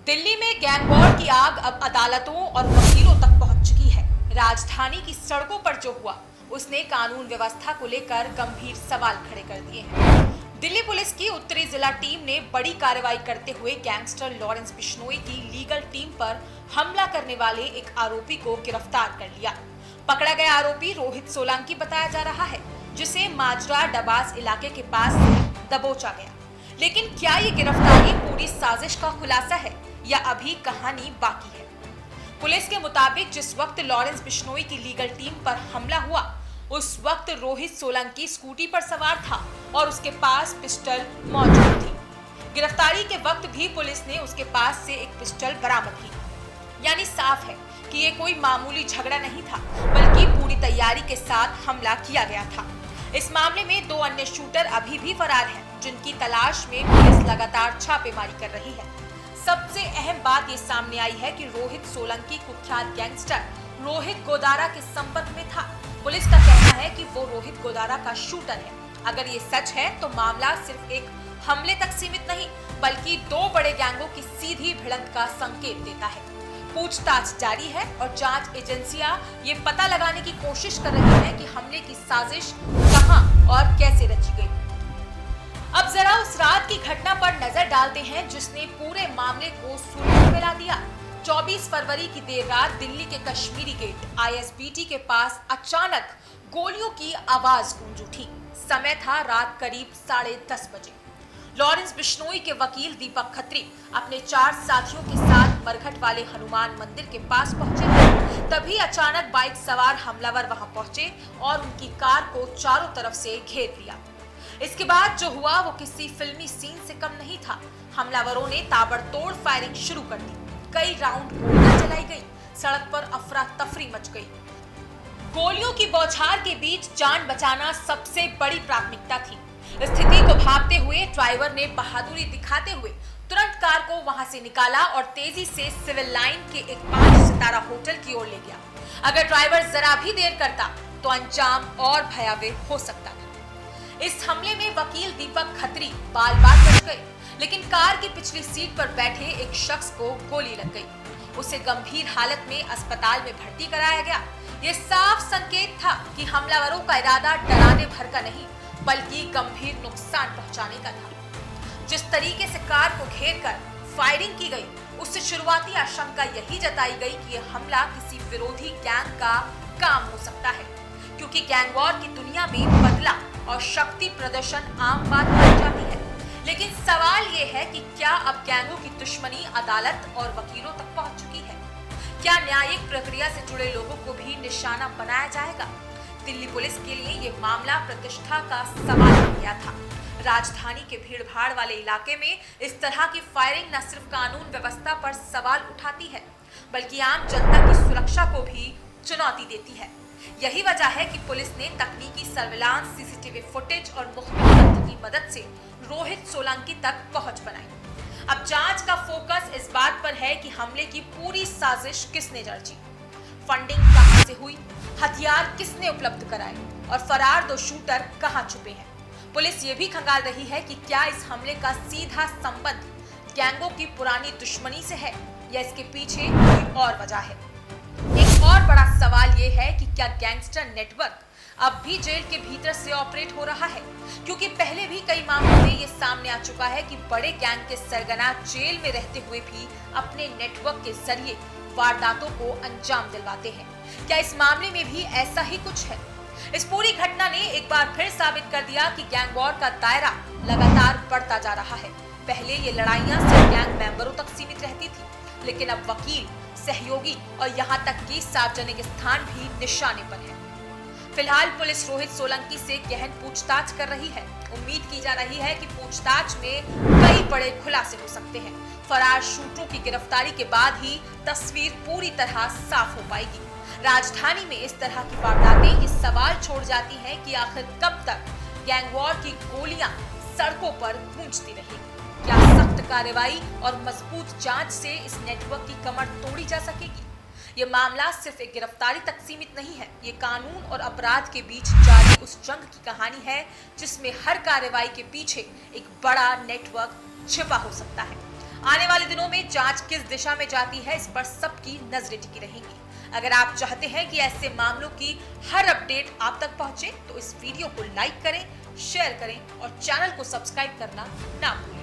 दिल्ली में gang war की आग अब अदालतों और वकीलों तक पहुंच चुकी है। राजधानी की सड़कों पर जो हुआ उसने कानून व्यवस्था को लेकर गंभीर सवाल खड़े कर दिए हैं। दिल्ली पुलिस की उत्तरी जिला टीम ने बड़ी कार्रवाई करते हुए गैंगस्टर लॉरेंस बिश्नोई की लीगल टीम पर हमला करने वाले एक आरोपी को गिरफ्तार कर लिया। पकड़ा गया आरोपी रोहित सोलंकी बताया जा रहा है, जिसे माजरा डबास इलाके के पास से दबोचा गया। लेकिन क्या ये गिरफ्तारी पूरी साजिश का खुलासा है या अभी कहानी बाकी है? पुलिस के मुताबिक जिस वक्त लॉरेंस बिश्नोई की लीगल टीम पर हमला हुआ उस वक्त रोहित सोलंकी स्कूटी पर सवार था और उसके पास पिस्टल मौजूद थी। गिरफ्तारी के वक्त भी पुलिस ने उसके पास से एक पिस्टल बरामद की। यानी साफ है कि ये कोई मामूली झगड़ा नहीं था, बल्कि पूरी तैयारी के साथ हमला किया गया था। इस मामले में 2 अन्य शूटर अभी भी फरार हैं, जिनकी तलाश में पुलिस लगातार छापेमारी कर रही है। सबसे अहम बात ये सामने आई है कि रोहित सोलंकी कुख्यात गैंगस्टर रोहित गोदारा के संपर्क में था। पुलिस का कहना है कि वो रोहित गोदारा का शूटर है। अगर ये सच है तो मामला सिर्फ एक हमले तक सीमित नहीं, बल्कि 2 बड़े गैंगों की सीधी भिड़ंत का संकेत देता है। पूछताछ जारी है और जांच एजेंसियां ये पता लगाने की कोशिश कर रही हैं कि हमले की साजिश कहां और कैसे रची गई। अब जरा उस रात की घटना पर नजर डालते हैं जिसने पूरे मामले को सुर्खियों में ला दिया। 24 फरवरी की देर रात दिल्ली के कश्मीरी गेट ISBT के पास अचानक गोलियों की आवाज गूंज उठी। समय था रात करीब 10:30 बजे। लॉरेंस बिश्नोई के वकील दीपक खत्री अपने 4 साथियों के साथ मरघट वाले हनुमान मंदिर के पास पहुंचे थे। तभी अचानक बाइक सवार हमलावर वहां पहुंचे और उनकी कार को चारों तरफ से घेर लिया। इसके बाद जो हुआ वो किसी फिल्मी सीन से कम नहीं था। हमलावरों ने ताबड़तोड़ फायरिंग शुरू कर दी। कई राउंड गोलियां चलाई गई। सड़क पर अफरा तफरी मच गई। गोलियों की बौछार के बीच जान बचाना सबसे बड़ी प्राथमिकता थी। स्थिति को भांपते हुए ड्राइवर ने बहादुरी दिखाते हुए तुरंत कार को वहां से निकाला और तेजी से सिविल लाइन के एक 5 सितारा होटल की ओर ले गया। अगर ड्राइवर जरा भी देर करता तो अंजाम और भयावह हो सकता था। इस हमले में वकील दीपक खत्री बाल-बाल बच गए, लेकिन कार की पिछली सीट पर बैठे एक शख्स को गोली लग गई। उसे गंभीर हालत में अस्पताल में भर्ती कराया गया। ये साफ संकेत था कि हमलावरों का इरादा डराने भर का नहीं, बल्कि गंभीर नुकसान पहुंचाने का था। जिस तरीके से कार को घेरकर फायरिंग की गई, उससे शुरुआती आशंका यही जताई गई कि यह हमला किसी विरोधी गैंग का काम हो सकता है, क्योंकि गैंग वॉर की दुनिया में बदला और शक्ति प्रदर्शन आम बात बन जाती है। लेकिन सवाल ये है कि क्या अब गैंगों की दुश्मनी अदालत और वकीलों तक पहुंच चुकी है? क्या न्यायिक प्रक्रिया से जुड़े लोगों को भी निशाना बनाया जाएगा? दिल्ली पुलिस के लिए ये मामला प्रतिष्ठा का सवाल बन गया था। राजधानी के भीड़भाड़ वाले इलाके में इस तरह की फायरिंग न सिर्फ कानून व्यवस्था पर सवाल उठाती है, बल्कि आम जनता की सुरक्षा को भी चुनौती देती है। यही वजह है कि पुलिस ने तकनीकी सर्विलांस, CCTV फुटेज और मुख्बिर तंत्र की मदद से रोहित सोलंकी तक पहुंच बनाई। अब जांच का फोकस इस बात पर है कि हमले की पूरी साजिश किसने रची, फंडिंग कहां से हुई, हथियार किसने उपलब्ध कराए और फरार 2 शूटर कहां छुपे हैं। पुलिस ये भी खंगाल रही है कि क्या इस हमले का सीधा संबंध गैंगों की पुरानी दुश्मनी से है या इसके पीछे कोई और वजह है। एक और बड़ा सवाल ये है कि क्या गैंगस्टर नेटवर्क अब भी जेल के भीतर से ऑपरेट हो रहा है, क्योंकि पहले भी कई मामलों में ये सामने आ चुका है कि बड़े गैंग के सरगना जेल में रहते हुए भी अपने नेटवर्क के जरिए वारदातों को अंजाम दिलवाते हैं। क्या इस मामले में भी ऐसा ही कुछ है? इस पूरी घटना ने एक बार फिर साबित कर दिया कि गैंग वॉर का दायरा लगातार बढ़ता जा रहा है। पहले ये लड़ाइयां सिर्फ गैंग मेंबरों तक सीमित रहती थी, लेकिन अब वकील, सहयोगी और यहाँ तक कि सार्वजनिक स्थान भी निशाने पर है। फिलहाल पुलिस रोहित सोलंकी से गहन पूछताछ कर रही है। उम्मीद की जा रही है कि पूछताछ में कई बड़े खुलासे हो सकते हैं। फरार शूटरों की गिरफ्तारी के बाद ही तस्वीर पूरी तरह साफ हो पाएगी। राजधानी में इस तरह की वारदातें ये सवाल छोड़ जाती हैं कि आखिर कब तक गैंग वॉर की गोलियां सड़कों पर गूंजती रहेगी। क्या सख्त कार्रवाई और मजबूत जांच से इस नेटवर्क की कमर तोड़ी जा सकेगी? ये मामला सिर्फ एक गिरफ्तारी तक सीमित नहीं है। ये कानून और अपराध के बीच जारी उस जंग की कहानी है जिसमें हर कार्रवाई के पीछे एक बड़ा नेटवर्क छिपा हो सकता है। आने वाले दिनों में जांच किस दिशा में जाती है, इस पर सबकी नजरें टिकी रहेंगी। अगर आप चाहते हैं कि ऐसे मामलों की हर अपडेट आप तक पहुंचे, तो इस वीडियो को लाइक करें, शेयर करें और चैनल को सब्सक्राइब करना ना भूलें।